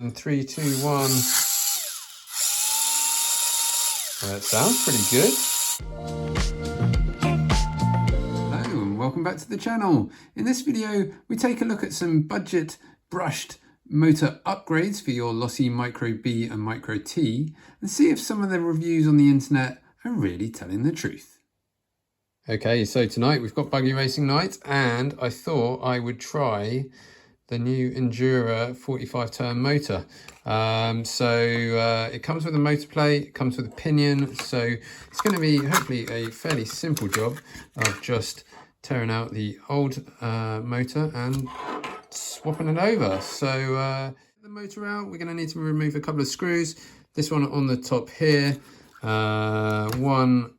And 3, 2, 1. That sounds pretty good. Hello and welcome back to the channel. In this video, we take a look at some budget brushed motor upgrades for your Losi Micro B and Micro T and see if some of the reviews on the internet are really telling the truth. Okay, so tonight we've got buggy racing night and I thought I would try the new Injora 45 turn motor. It comes with a motor plate, it comes with a pinion, so it's going to be hopefully a fairly simple job of just tearing out the old motor and swapping it over. So the motor out, we're going to need to remove a couple of screws. This one on the top here, one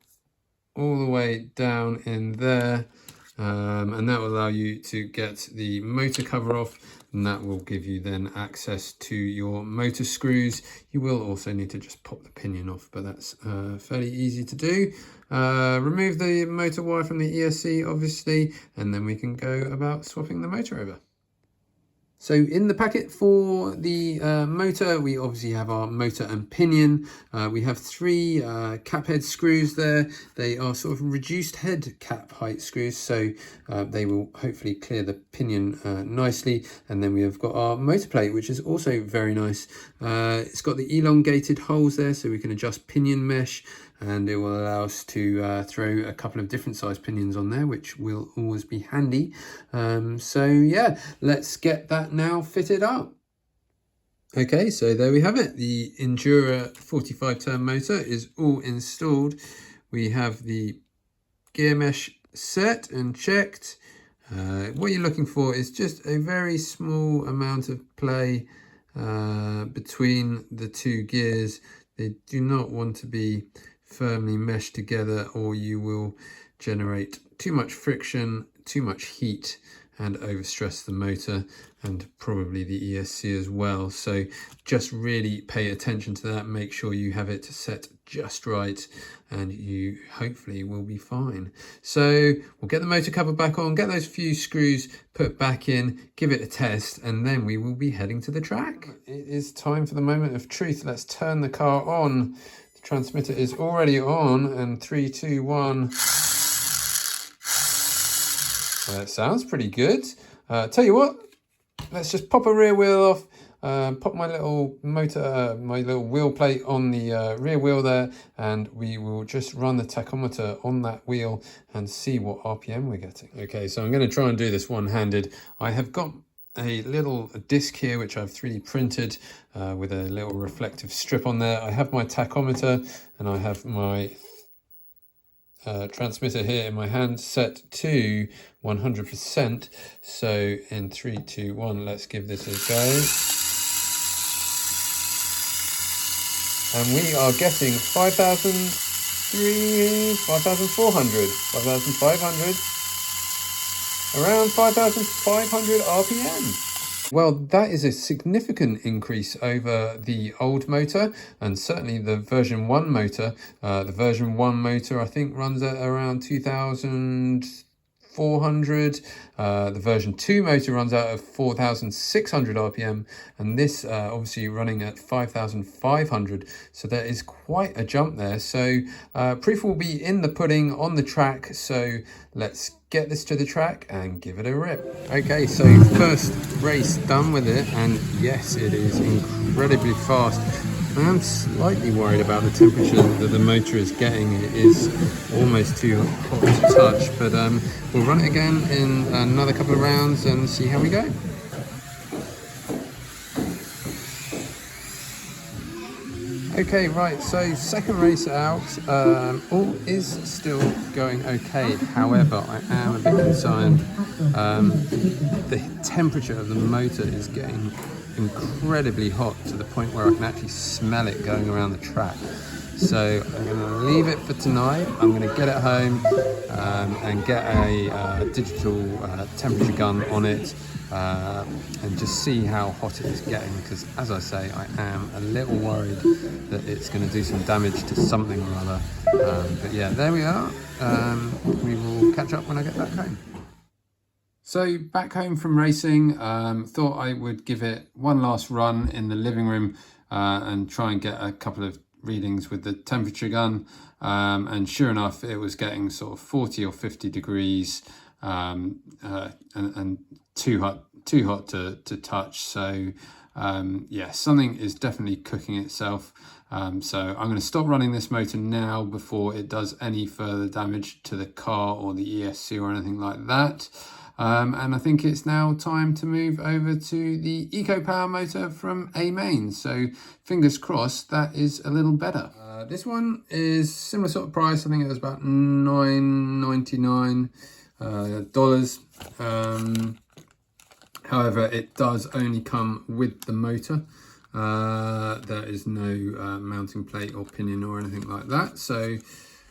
all the way down in there. And that will allow you to get the motor cover off, and that will give you then access to your motor screws. You will also need to just pop the pinion off, but that's fairly easy to do. Remove the motor wire from the ESC obviously, and then we can go about swapping the motor over. So in the packet for the motor, we obviously have our motor and pinion. We have 3 cap head screws there. They are sort of reduced head cap height screws, so they will hopefully clear the pinion nicely. And then we have got our motor plate, which is also very nice. It's got the elongated holes there, so we can adjust pinion mesh, and it will allow us to throw a couple of different size pinions on there, which will always be handy. So yeah, let's get that now fitted up. Okay, so there we have it. The Injora 45 turn motor is all installed. We have the gear mesh set and checked. What you're looking for is just a very small amount of play between the 2 gears. They do not want to be firmly meshed together, or you will generate too much friction, too much heat, and overstress the motor and probably the ESC as well. So just really pay attention to that. Make sure you have it set just right and you hopefully will be fine. So we'll get the motor cover back on, get those few screws put back in, give it a test, and then we will be heading to the track. It is time for the moment of truth. Let's turn the car on. Transmitter is already on, and 3, 2, 1. That sounds pretty good. Tell you what, let's just pop a rear wheel off, pop my little motor, my little wheel plate on the rear wheel there, and we will just run the tachometer on that wheel and see what RPM we're getting. Okay, so I'm going to try and do this one-handed. I have got a little disc here which I've 3D printed with a little reflective strip on there. I have my tachometer and I have my transmitter here in my hand set to 100%. So in 3, 2, 1, let's give this a go. And we are getting 5,400, 5,500. Around 5,500 RPM. Well, that is a significant increase over the old motor, and certainly the version 1 motor. The version 1 motor I think runs at around 2,400. The version 2 motor runs out of 4,600 RPM, and this obviously running at 5,500. So there is quite a jump there. So proof will be in the pudding on the track. So let's get this to the track and give it a rip. Okay, so first race done with it, and yes, it is incredibly fast. I am slightly worried about the temperature that the motor is getting. It is almost too hot to touch, but we'll run it again in another couple of rounds and see how we go. Okay, right, so second race out, all is still going okay. However, I am a bit concerned. The temperature of the motor is getting incredibly hot to the point where I can actually smell it going around the track. So I'm going to leave it for tonight. I'm going to get it home and get a digital temperature gun on it and just see how hot it is getting, because as I say, I am a little worried that it's going to do some damage to something or other. But yeah, there we are. We will catch up when I get back home. So back home from racing, thought I would give it one last run in the living room and try and get a couple of readings with the temperature gun. And sure enough, it was getting sort of 40 or 50 degrees and too hot to touch. So yeah, something is definitely cooking itself. So I'm going to stop running this motor now before it does any further damage to the car or the ESC or anything like that. And I think it's now time to move over to the EcoPower motor from A Main. So fingers crossed that is a little better. This one is similar sort of price. I think it was about $9.99 dollars. However, it does only come with the motor. There is no mounting plate or pinion or anything like that. So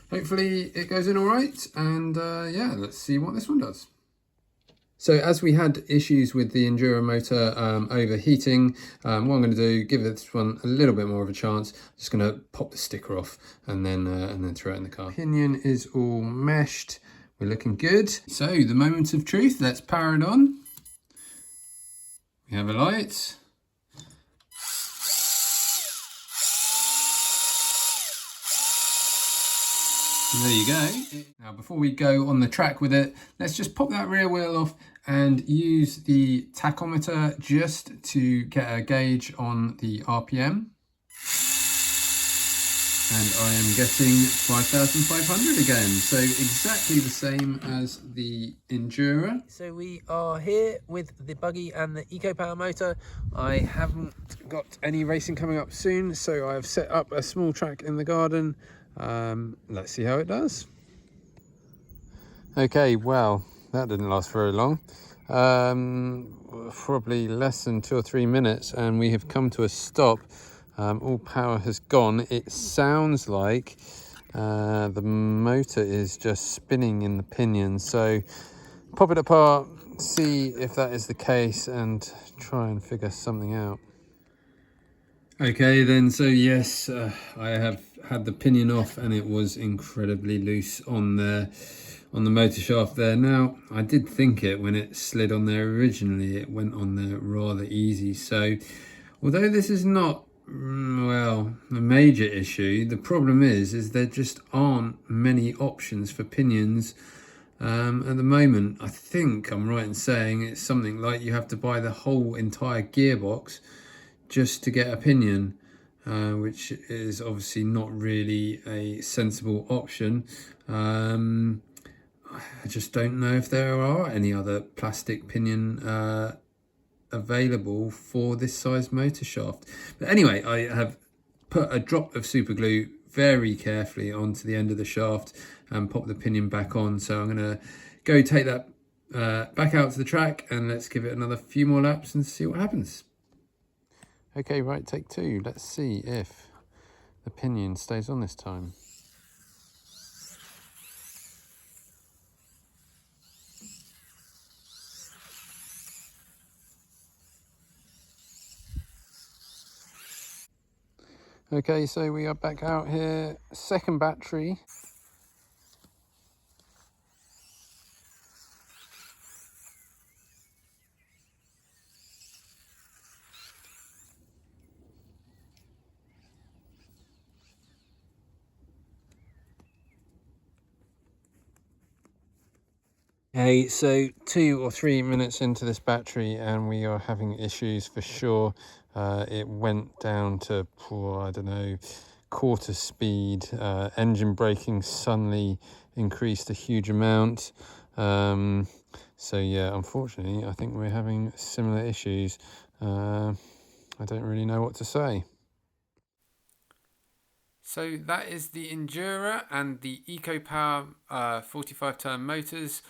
hopefully it goes in all right. And yeah, let's see what this one does. So as we had issues with the Injora motor overheating, what I'm going to do, give this one a little bit more of a chance. Just going to pop the sticker off and then throw it in the car. Pinion is all meshed. We're looking good. So the moment of truth, let's power it on. We have a light. And there you go. Now before we go on the track with it, let's just pop that rear wheel off and use the tachometer just to get a gauge on the RPM. And I am getting 5,500 again, so exactly the same as the Injora. So we are here with the buggy and the EcoPower motor. I haven't got any racing coming up soon, so I've set up a small track in the garden. Let's see how it does. Okay, well, that didn't last very long. Probably less than 2 or 3 minutes, and we have come to a stop. All power has gone. It sounds like the motor is just spinning in the pinion. So pop it apart, see if that is the case, and try and figure something out. Okay then, so yes, I have had the pinion off and it was incredibly loose on the motor shaft there. Now, I did think it when it slid on there originally, it went on there rather easy. So although this is not, well, a major issue, the problem is there just aren't many options for pinions at the moment. I think I'm right in saying it's something like you have to buy the whole entire gearbox just to get a pinion, which is obviously not really a sensible option. I just don't know if there are any other plastic pinion available for this size motor shaft. But anyway, I have put a drop of super glue very carefully onto the end of the shaft and pop the pinion back on. So I'm going to go take that back out to the track and let's give it another few more laps and see what happens. Okay, right, take 2. Let's see if the pinion stays on this time. Okay, so we are back out here, second battery. Okay, so 2 or 3 minutes into this battery and we are having issues for sure. It went down to, I don't know, quarter speed. Engine braking suddenly increased a huge amount. So yeah, unfortunately, I think we're having similar issues. I don't really know what to say. So that is the Injora and the EcoPower 45 turn motors.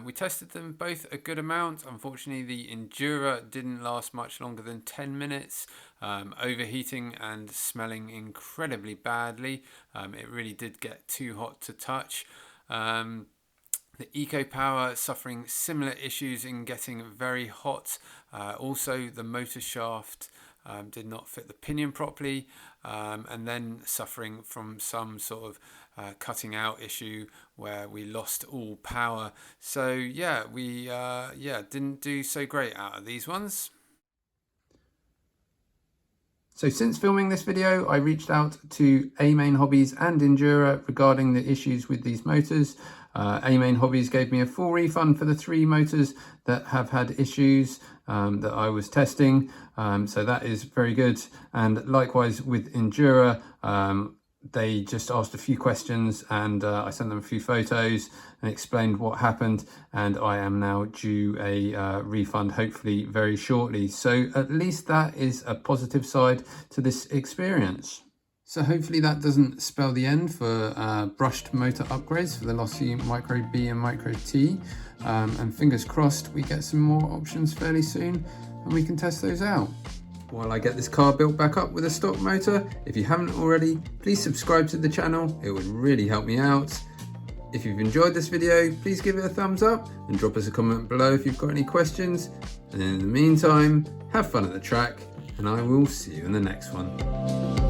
We tested them both a good amount. Unfortunately, the Injora didn't last much longer than 10 minutes, overheating and smelling incredibly badly. It really did get too hot to touch. The EcoPower suffering similar issues in getting very hot. Also, the motor shaft did not fit the pinion properly, and then suffering from some sort of cutting out issue where we lost all power. So yeah, we didn't do so great out of these ones. So since filming this video, I reached out to A-Main Hobbies and Injora regarding the issues with these motors. A-Main Hobbies gave me a full refund for the 3 motors that have had issues that I was testing. So that is very good. And likewise with Injora, they just asked a few questions, and I sent them a few photos and explained what happened, and I am now due a refund hopefully very shortly. So at least that is a positive side to this experience. So hopefully that doesn't spell the end for brushed motor upgrades for the Losi Micro B and Micro T, and fingers crossed we get some more options fairly soon and we can test those out. While I get this car built back up with a stock motor, if you haven't already, please subscribe to the channel. It would really help me out. If you've enjoyed this video, please give it a thumbs up and drop us a comment below if you've got any questions. And in the meantime, have fun at the track, and I will see you in the next one.